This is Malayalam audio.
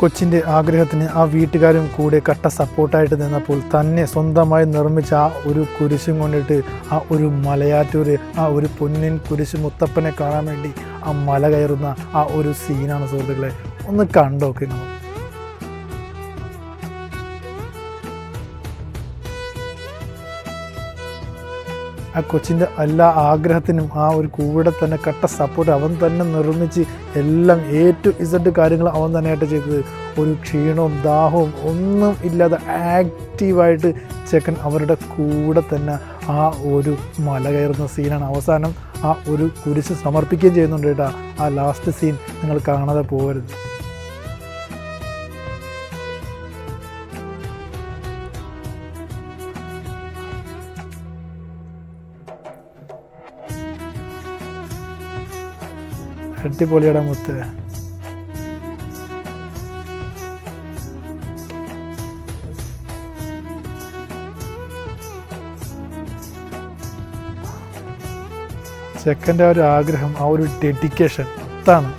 കൊച്ചിൻ്റെ ആഗ്രഹത്തിന് ആ വീട്ടുകാരും കൂടെ കട്ട സപ്പോർട്ടായിട്ട് നിന്നപ്പോൾ തന്നെ സ്വന്തമായി നിർമ്മിച്ച ആ ഒരു കുരിശും കൊണ്ടിട്ട് ആ ഒരു മലയാറ്റൂർ ആ ഒരു പൊന്നിൻ കുരിശ് മുത്തപ്പനെ കാണാൻ വേണ്ടി ആ മല കയറുന്ന ആ ഒരു സീനാണ് സുഹൃത്തുക്കളെ. ഒന്ന് കണ്ടോക്കെ നമ്മൾ. ആ കൊച്ചിൻ്റെ എല്ലാ ആഗ്രഹത്തിനും ആ ഒരു കൂടെ തന്നെ കട്ട സപ്പോർട്ട് അവൻ തന്നെ നിർമ്മിച്ച് എല്ലാം A to Z കാര്യങ്ങൾ അവൻ തന്നെയായിട്ട് ചെയ്തത്. ഒരു ക്ഷീണവും ദാഹവും ഒന്നും ഇല്ലാതെ ആക്റ്റീവായിട്ട് ചെക്കൻ അവരുടെ കൂടെ തന്നെ ആ ഒരു മല കയറുന്ന സീനാണ്. അവസാനം ആ ഒരു കുരിശ് സമർപ്പിക്കുകയും ചെയ്യുന്നുണ്ട് കേട്ടോ. ആ ലാസ്റ്റ് സീൻ നിങ്ങൾ കാണാതെ പോകരുത്. അടിപൊളിയുടെ മുത്ത്. ചെക്കൻ്റെ ആ ഒരു ആഗ്രഹം, ആ ഒരു ഡെഡിക്കേഷൻ അതാണ്.